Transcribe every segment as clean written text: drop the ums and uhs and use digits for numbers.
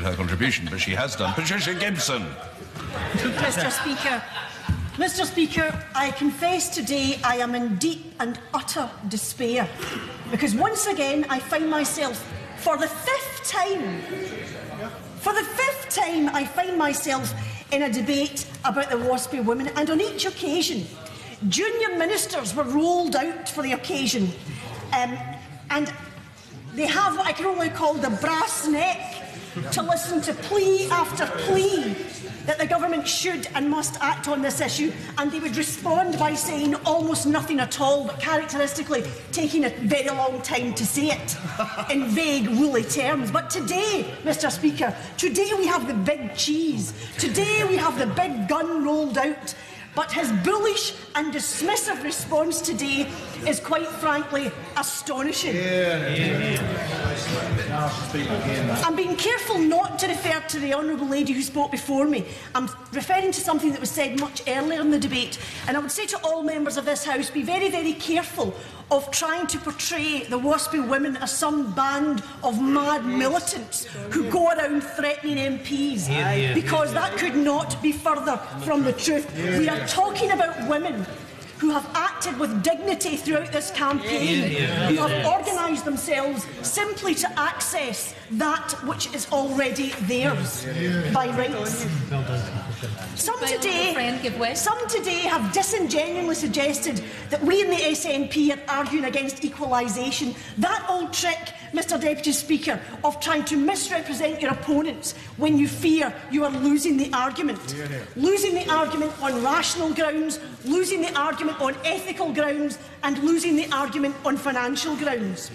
her contribution, but she has done. Patricia Gibson. Mr. Speaker, I confess today I am in deep and utter despair, because once again I find myself, for the fifth time I find myself in a debate about the WASPI women, and on each occasion junior ministers were rolled out for the occasion, and they have what I can only call the brass neck to listen to plea after plea that the government should and must act on this issue, and they would respond by saying almost nothing at all, but characteristically taking a very long time to say it in vague, woolly terms. But today, Mr. Speaker, today we have the big cheese. Today we have the big gun rolled out. But his bullish and dismissive response today is quite frankly astonishing. I'm being careful not to refer to the honourable lady who spoke before me. I'm referring to something that was said much earlier in the debate, and I would say to all members of this House, be very, very careful of trying to portray the WASPI women as some band of mad militants who go around threatening MPs, because that could not be further from the truth. We are talking about women who have acted with dignity throughout this campaign, who have organised themselves simply to access that which is already theirs by rights. Some today have disingenuously suggested that we in the SNP are arguing against equalisation. That old trick, Mr. Deputy Speaker, of trying to misrepresent your opponents when you fear you are losing the argument. Losing the argument on rational grounds, losing the argument on ethical grounds, and losing the argument on financial grounds.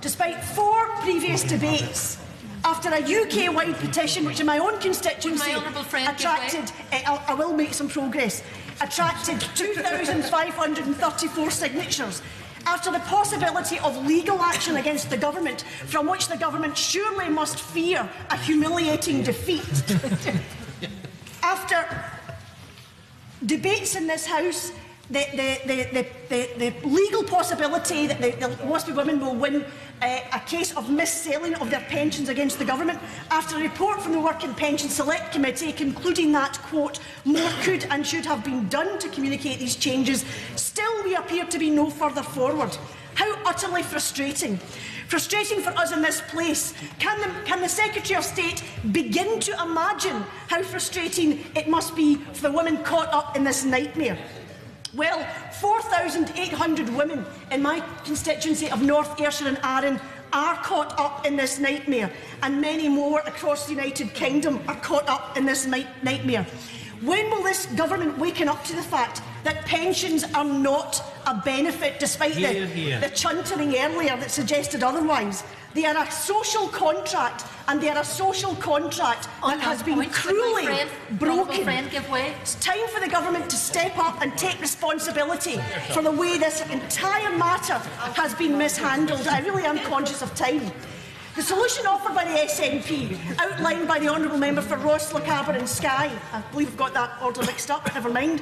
Despite 4 previous debates, after a UK-wide petition, which in my own constituency attracted, I will make some progress, attracted 2,534 signatures, after the possibility of legal action against the government, from which the government surely must fear a humiliating defeat, after debates in this House, the legal possibility that the WASPI women will win a case of mis-selling of their pensions against the government, after a report from the Work and Pension Select Committee concluding that, quote, more could and should have been done to communicate these changes, still we appear to be no further forward. How utterly frustrating. Frustrating for us in this place. Can the Secretary of State begin to imagine how frustrating it must be for the women caught up in this nightmare? Well, 4,800 women in my constituency of North Ayrshire and Arran are caught up in this nightmare, and many more across the United Kingdom are caught up in this nightmare. When will this government waken up to the fact that pensions are not a benefit, despite the chuntering earlier that suggested otherwise? They are a social contract, and they are a social contract that has been cruelly broken. It's time for the government to step up and take responsibility for the way this entire matter has been mishandled. I really am conscious of time. The solution offered by the SNP, outlined by the honourable member for Ross, Lochaber and Skye, I believe I've got that order mixed up, but never mind,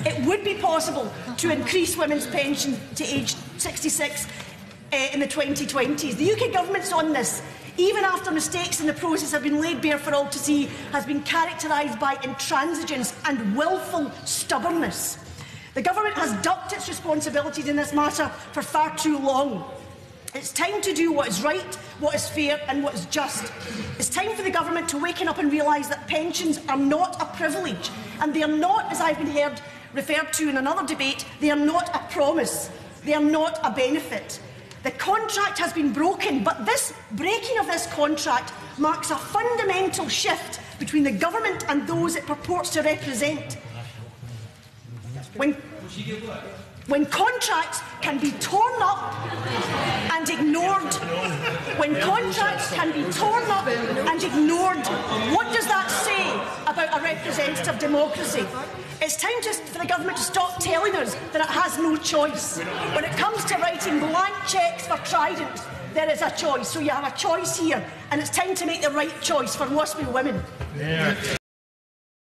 it would be possible to increase women's pension to age 66 in the 2020s. The UK government's on this, even after mistakes in the process have been laid bare for all to see, has been characterised by intransigence and willful stubbornness. The government has ducked its responsibilities in this matter for far too long. It's time to do what is right, what is fair and what is just. It's time for the government to waken up and realise that pensions are not a privilege, and they are not, as I've been referred to in another debate, they are not a promise, they are not a benefit. The contract has been broken, but this breaking of this contract marks a fundamental shift between the government and those it purports to represent. When contracts can be torn up and ignored, what does that say about a representative democracy? It's time for the government to stop telling us that it has no choice. When it comes to writing blank cheques for Trident, there is a choice. So you have a choice here, and it's time to make the right choice for WASPI women.